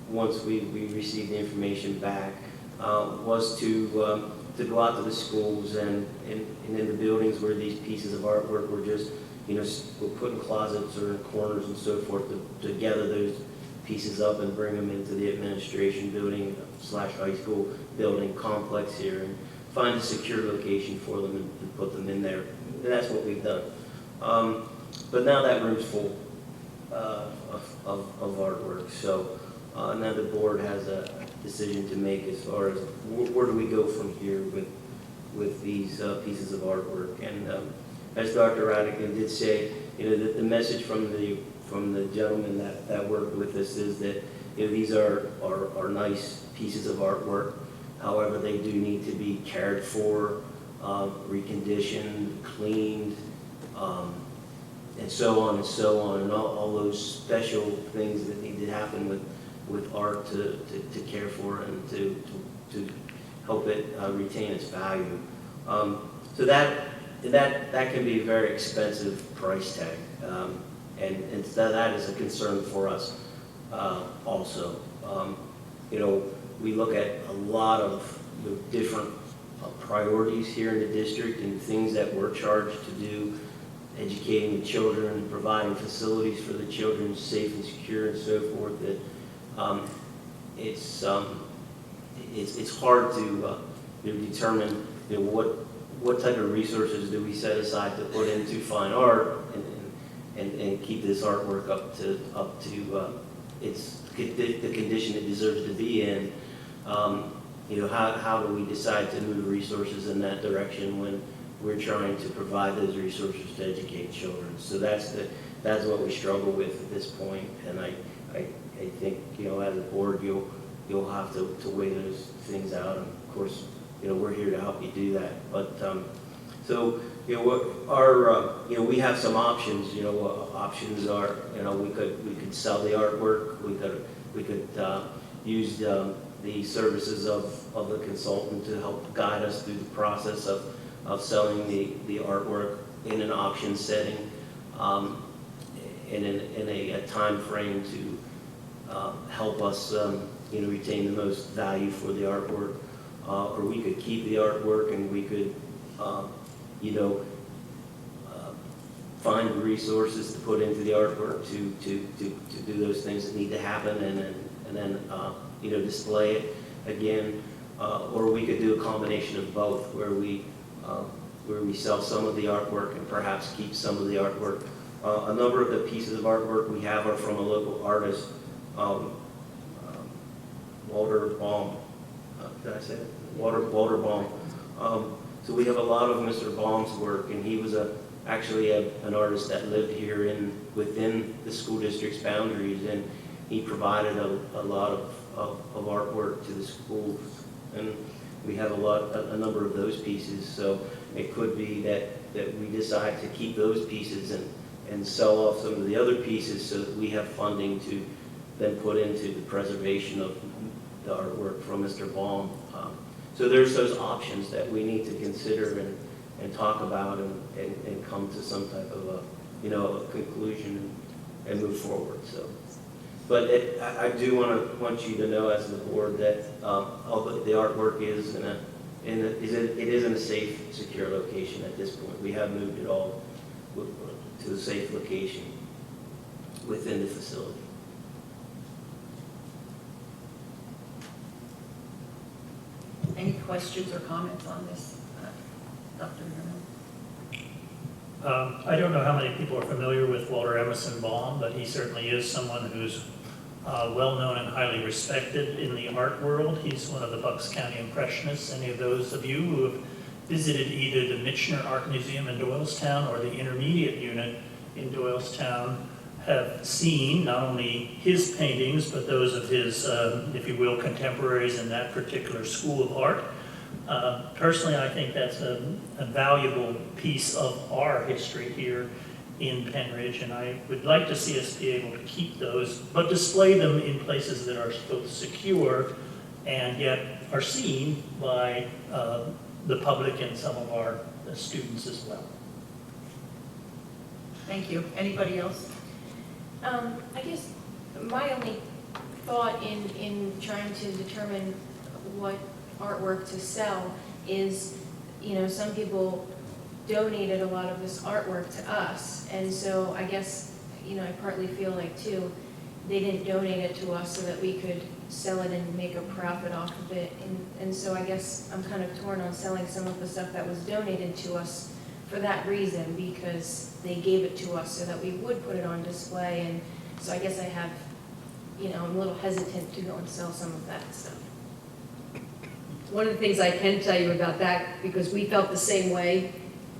Speaker 15: once we received the information back was to go out to the schools and in the buildings where these pieces of artwork were just, were put in closets or in corners and so forth, to gather those pieces up and bring them into the administration building / high school building complex here and find a secure location for them and put them in there. And that's what we've done. But now that room's full of artwork. So now the board has a decision to make as far as where do we go from here with these pieces of artwork. And as Dr. Radican did say, the message from the gentleman that worked with us is that these are nice pieces of artwork. However, they do need to be cared for, reconditioned, cleaned, and so on and so on, and all those special things that need to happen with art to care for and to help it retain its value. So that that can be a very expensive price tag. And that is a concern for us also. We look at a lot of different priorities here in the district and things that we're charged to do, educating the children, providing facilities for the children, safe and secure and so forth, that it's hard to determine what type of resources do we set aside to put into fine art and keep this artwork up to the condition it deserves to be in. How do we decide to move resources in that direction when we're trying to provide those resources to educate children? So that's what we struggle with at this point, and I think as a board you'll have to weigh those things out, and of course we're here to help you do that. But so we have some options. Options are we could sell the artwork. We could use the services of the consultant to help guide us through the process of selling the artwork in an auction setting, in a time frame to help us retain the most value for the artwork. Or we could keep the artwork and we could find the resources to put into the artwork to do those things that need to happen, and then display it again. Or we could do a combination of both, where we sell some of the artwork and perhaps keep some of the artwork. A number of the pieces of artwork we have are from a local artist, Walter Baum. Did I say it? Walter Baum. So we have a lot of Mr. Baum's work, and he was actually an artist that lived here within the school district's boundaries, and he provided a lot of artwork to the schools, and we have a number of those pieces. So it could be that we decide to keep those pieces and sell off some of the other pieces so that we have funding to then put into the preservation of the artwork from Mr. Baum. So there's those options that we need to consider and talk about and come to some type of a conclusion and move forward. So, but I do want you to know as the board that although the artwork is it is in a safe, secure location at this point. We have moved it all to a safe location within the facility.
Speaker 13: Any questions or comments on this, Dr. Murnau?
Speaker 1: I don't know how many people are familiar with Walter Emerson Baum, but he certainly is someone who's well-known and highly respected in the art world. He's one of the Bucks County Impressionists. Any of those of you who have visited either the Michener Art Museum in Doylestown or the Intermediate Unit in Doylestown have seen not only his paintings, but those of his, if you will, contemporaries in that particular school of art. Personally, I think that's a valuable piece of our history here in Pennridge, and I would like to see us be able to keep those, but display them in places that are both secure and yet are seen by the public and some of our students as well.
Speaker 13: Thank you. Anybody else?
Speaker 12: I guess my only thought in trying to determine what artwork to sell is, some people donated a lot of this artwork to us, and so I guess, I partly feel like too, they didn't donate it to us so that we could sell it and make a profit off of it, and so I guess I'm kind of torn on selling some of the stuff that was donated to us for that reason, because they gave it to us so that we would put it on display, and so I guess I have, I'm a little hesitant to go and sell some of that stuff.
Speaker 8: One of the things I can tell you about that, because we felt the same way,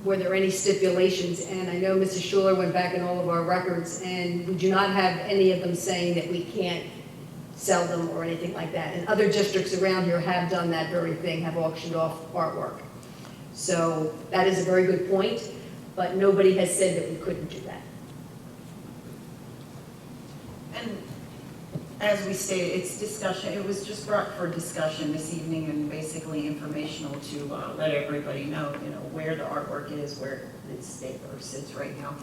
Speaker 8: were there any stipulations? And I know Mrs. Schuler went back in all of our records, and we do not have any of them saying that we can't sell them or anything like that. And other districts around here have done that very thing, have auctioned off artwork. So that is a very good point, but nobody has said that we couldn't do that.
Speaker 13: And As we stated, it's discussion, it was just brought for discussion this evening and basically informational to let everybody know, where the artwork is, where it sits right now,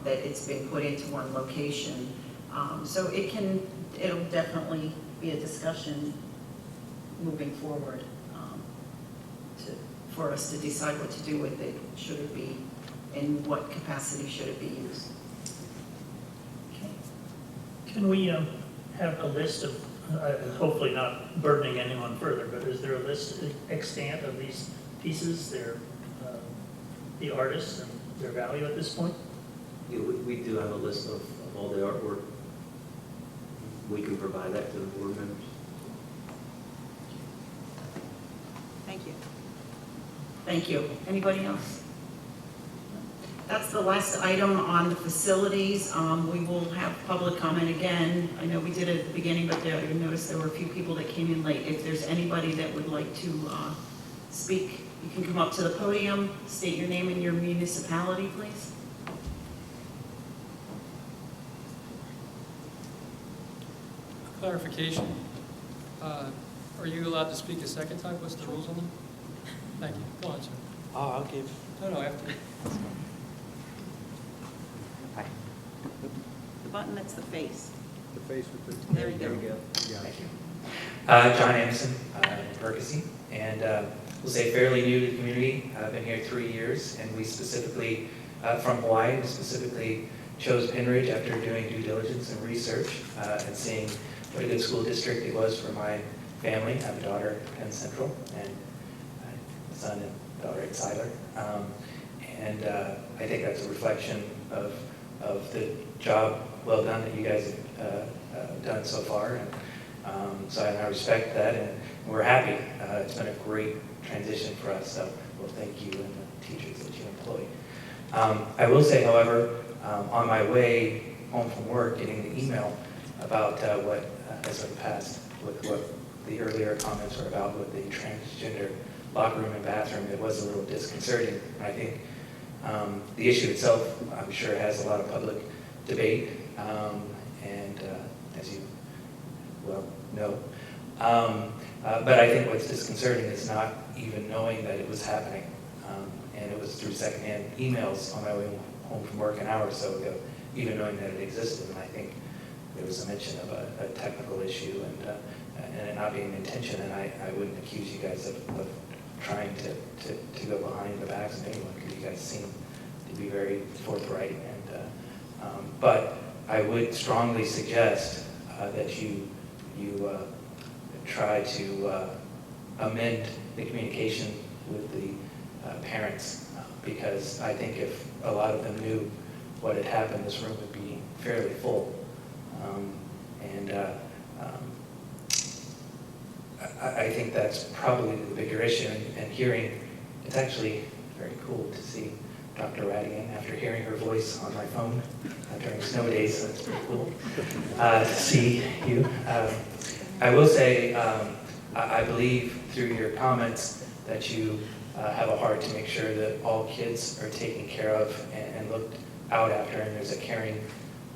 Speaker 13: that it's been put into one location. So it'll definitely be a discussion moving forward for us to decide what to do with it. Should it be, in what capacity should it be used? Okay.
Speaker 1: Can we have a list of, hopefully not burdening anyone further, but is there a list extant of these pieces, the artists and their value at this point?
Speaker 15: Yeah, we do have a list of all the artwork. We can provide that to the board members.
Speaker 13: Thank you. Thank you. Anybody else? That's the last item on the facilities. We will have public comment again. I know we did it at the beginning, but you noticed there were a few people that came in late. If there's anybody that would like to speak, you can come up to the podium, state your name and your municipality, please.
Speaker 4: Clarification. Are you allowed to speak a second time? What's the rules on them? Thank you. Go on, sir.
Speaker 3: I'll give.
Speaker 4: No, after.
Speaker 13: The button that's the face.
Speaker 3: The face with the.
Speaker 13: There you go.
Speaker 3: Thank you.
Speaker 16: John Anderson, Percy, and we'll say fairly new to the community. I've been here 3 years, and we specifically, from Hawaii, we specifically chose Pennridge after doing due diligence and research and seeing what a good school district it was for my family. I have a daughter at Penn Central and a son and daughter at Siler. And I think that's a reflection of the job well done that you guys have done so far. And so I respect that, and we're happy. It's been a great transition for us, so we'll thank you and the teachers that you employ. I will say, however, on my way home from work, getting the email about what has been passed with what the earlier comments were about with the transgender locker room and bathroom, it was a little disconcerting. And I think the issue itself, I'm sure, has a lot of public debate, and as you well know. But I think what's disconcerting is not even knowing that it was happening. And it was through secondhand emails on my way home from work an hour or so ago, even knowing that it existed. And I think there was a mention of a technical issue and it not being an intention. And I wouldn't accuse you guys of trying to go behind the backs of anyone, because you guys seem to be very forthright. But I would strongly suggest that you try to amend the communication with the parents, because I think if a lot of them knew what had happened, this room would be fairly full. I think that's probably the bigger issue, and hearing, it's actually very cool to see Dr. Radigan after hearing her voice on my phone during snow days, so it's pretty cool to see you. I will say, I believe through your comments that you have a heart to make sure that all kids are taken care of and looked out after, and there's a caring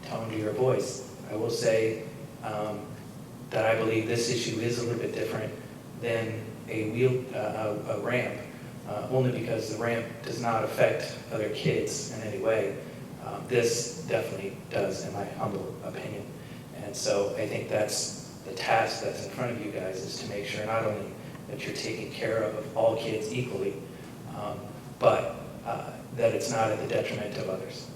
Speaker 16: tone to your voice. I will say that I believe this issue is a little bit different than a ramp, only because the ramp does not affect other kids in any way. This definitely does, in my humble opinion. And so I think that's the task that's in front of you guys, is to make sure not only that you're taking care of all kids equally, but that it's not at the detriment of others.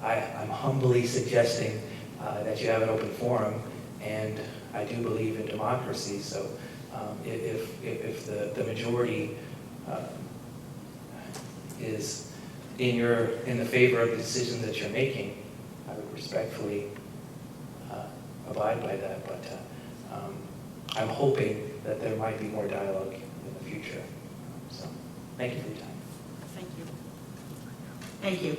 Speaker 16: I'm humbly suggesting that you have an open forum, and I do believe in democracy, so if the majority is in the favor of the decision that you're making, I would respectfully abide by that, but I'm hoping that there might be more dialogue in the future. So, thank you for your time.
Speaker 13: Thank you. Thank you.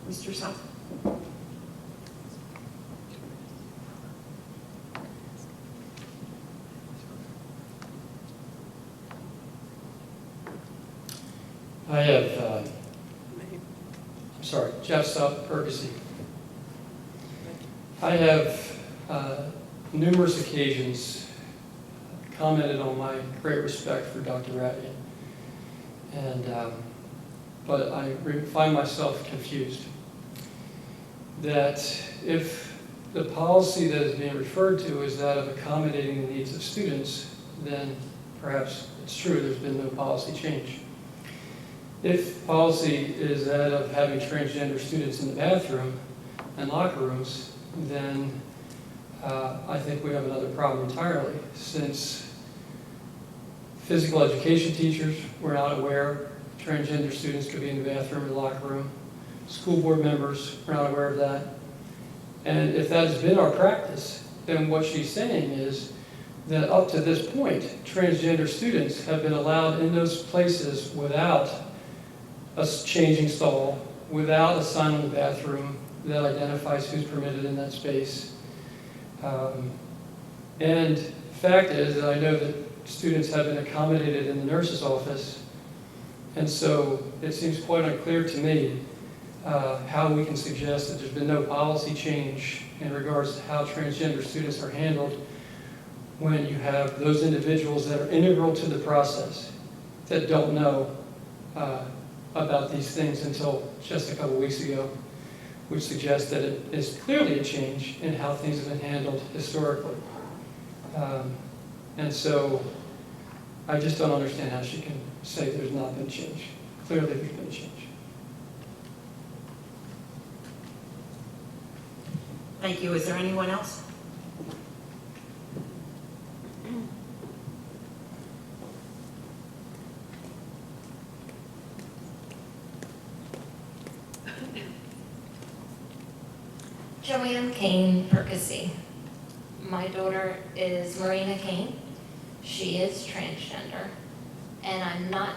Speaker 13: Mr. South?
Speaker 4: I have, I'm sorry, Jeff Supp, Percy. I have numerous occasions commented on my great respect for Dr. Rattian, and but I find myself confused that if the policy that is being referred to is that of accommodating the needs of students, then perhaps it's true, there's been no policy change. If policy is that of having transgender students in the bathroom and locker rooms, then I think we have another problem entirely, since physical education teachers were not aware transgender students could be in the bathroom or the locker room. School board members were not aware of that. And if that has been our practice, then what she's saying is that up to this point, transgender students have been allowed in those places without a changing stall, without a sign on the bathroom that identifies who's permitted in that space. And the fact is that I know that students have been accommodated in the nurse's office, and so it seems quite unclear to me how we can suggest that there's been no policy change in regards to how transgender students are handled when you have those individuals that are integral to the process that don't know about these things until just a couple weeks ago, which suggests that it is clearly a change in how things have been handled historically. And so I just don't understand how she can say there's not been change. Clearly there's been change.
Speaker 13: Thank you. Is there anyone else?
Speaker 17: Joanne Kane, Percy. My daughter is Marina Kane. She is transgender. And I'm not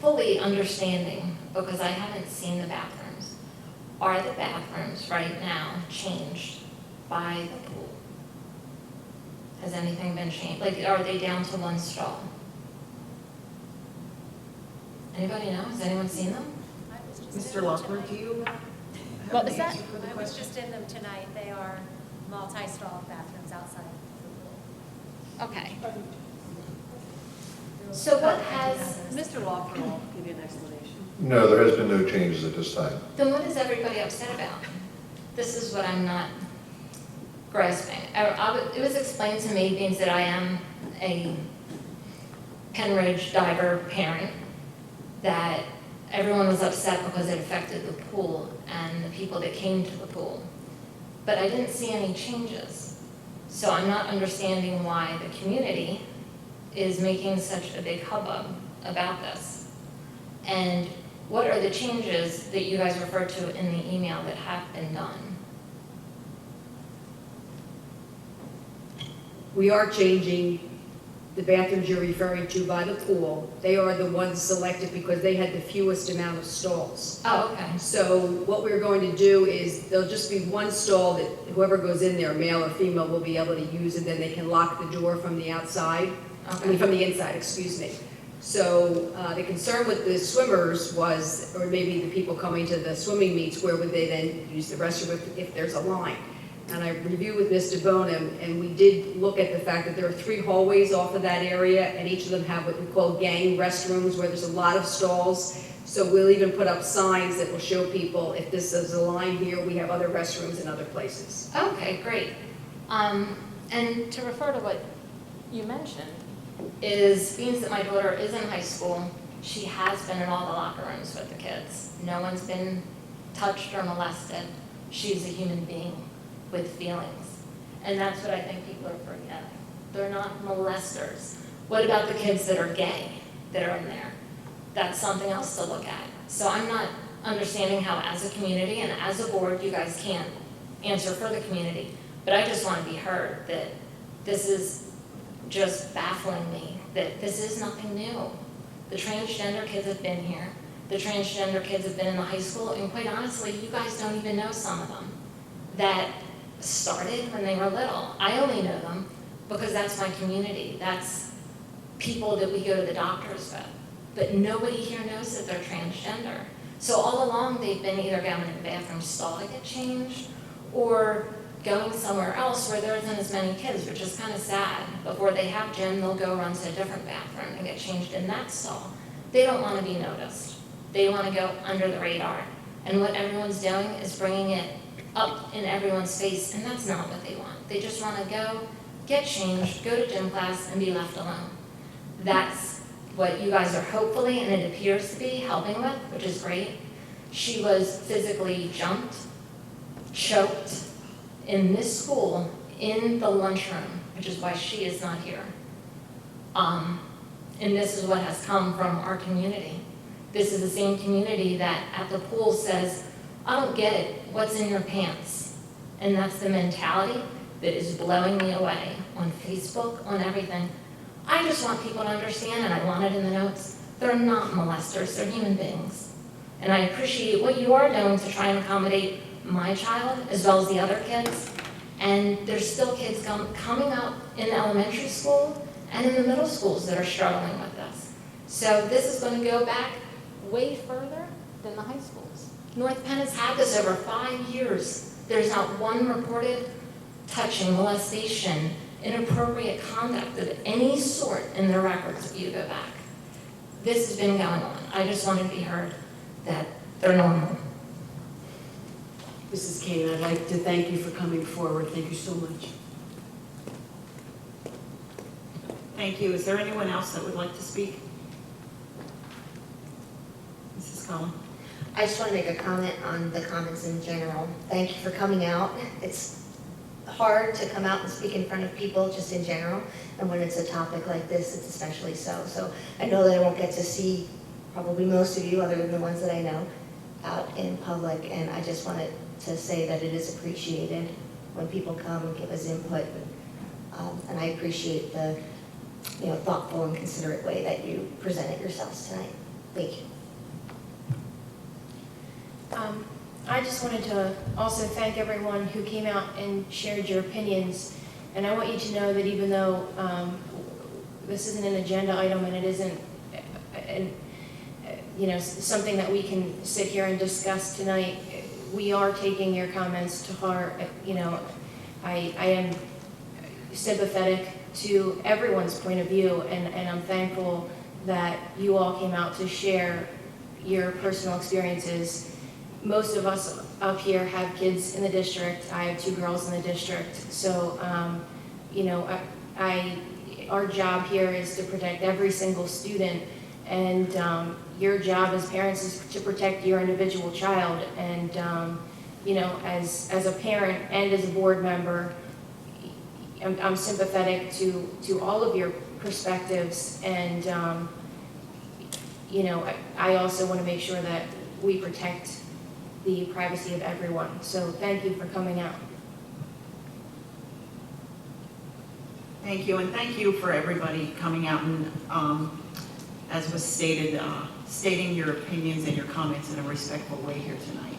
Speaker 17: fully understanding, because I haven't seen the bathrooms. Are the bathrooms right now changed by the pool? Has anything been changed? Like, are they down to one stall? Anybody know? Has anyone seen them?
Speaker 13: Mr. Lockwood, do you?
Speaker 18: What was that?
Speaker 13: I
Speaker 18: was just in them tonight. They are multi-stall bathrooms outside of the pool.
Speaker 17: Okay. So what has,
Speaker 9: Mr. Lawford will give you an explanation.
Speaker 19: No, there has been no changes at this time.
Speaker 17: then what is everybody upset about? This is what I'm not grasping. It was explained to me, being that I am a Pennridge diver parent, that everyone was upset because it affected the pool and the people that came to the pool. But I didn't see any changes. So I'm not understanding why the community is making such a big hubbub about this. And what are the changes that you guys referred to in the email that have been done?
Speaker 8: We are changing the bathrooms you're referring to by the pool. They are the ones selected because they had the fewest amount of stalls.
Speaker 17: Oh, okay.
Speaker 8: So what we're going to do is there'll just be one stall that whoever goes in there, male or female, will be able to use, and then they can lock the door from the outside, from the inside, excuse me. So the concern with the swimmers was, or maybe the people coming to the swimming meets, where would they then use the restroom if there's a line? And I reviewed with Ms. DeBona, and we did look at the fact that there are 3 hallways off of that area, and each of them have what we call gang restrooms, where there's a lot of stalls. So we'll even put up signs that will show people, if this is a line here, we have other restrooms in other places.
Speaker 17: Okay, great. And to refer to what you mentioned, is being that my daughter is in high school, she has been in all the locker rooms with the kids. No one's been touched or molested. She's a human being with feelings. And that's what I think people are forgetting. They're not molesters. What about the kids that are gay that are in there? That's something else to look at. So I'm not understanding how, as a community and as a board, you guys can't answer for the community. But I just want to be heard that this is just baffling me, that this is nothing new. The transgender kids have been here. The transgender kids have been in the high school, and quite honestly, you guys don't even know some of them that started when they were little. I only know them because that's my community. That's people that we go to the doctors with. But nobody here knows that they're transgender. So all along, they've been either going in the bathroom stall to get changed, or going somewhere else where there isn't as many kids, which is kind of sad. Before they have gym, they'll go run to a different bathroom and get changed in that stall. They don't want to be noticed. They want to go under the radar. And what everyone's doing is bringing it up in everyone's face, and that's not what they want. They just want to go, get changed, go to gym class, and be left alone. That's what you guys are hopefully, and it appears to be, helping with, which is great. She was physically jumped, choked in this school in the lunchroom, which is why she is not here. And this is what has come from our community. This is the same community that at the pool says, I don't get it, what's in your pants? And that's the mentality that is blowing me away on Facebook, on everything. I just want people to understand, and I want it in the notes, they're not molesters, they're human beings. And I appreciate what you are doing to try and accommodate my child as well as the other kids. And there's still kids coming up in elementary school and in the middle schools that are struggling with this. So this is going to go back way further than the high schools. North Penn has had this over 5 years. There's not one reported touching, molestation, inappropriate conduct of any sort in their records if you go back. This has been going on. I just want to be heard that they're normal.
Speaker 9: Mrs. Kane, I'd like to thank you for coming forward. Thank you so much.
Speaker 13: Thank you. Is there anyone else that would like to speak? Mrs. Cullen?
Speaker 20: I just want to make a comment on the comments in general. Thank you for coming out. It's hard to come out and speak in front of people just in general, and when it's a topic like this, it's especially so. So I know that I won't get to see probably most of you, other than the ones that I know, out in public, and I just wanted to say that it is appreciated when people come and give us input, and I appreciate the thoughtful and considerate way that you presented yourselves tonight. Thank you.
Speaker 12: I just wanted to also thank everyone who came out and shared your opinions. And I want you to know that even though this isn't an agenda item and it isn't something that we can sit here and discuss tonight, we are taking your comments to heart. I am sympathetic to everyone's point of view, and I'm thankful that you all came out to share your personal experiences. Most of us up here have kids in the district. I have 2 girls in the district. So, our job here is to protect every single student, and your job as parents is to protect your individual child. And, as a parent and as a board member, I'm sympathetic to all of your perspectives, and, I also want to make sure that we protect the privacy of everyone. So thank you for coming out.
Speaker 13: Thank you, and thank you for everybody coming out and, as was stated, stating your opinions and your comments in a respectful way here tonight.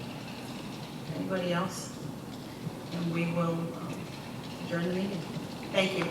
Speaker 13: Anybody else? And we will adjourn the meeting. Thank you.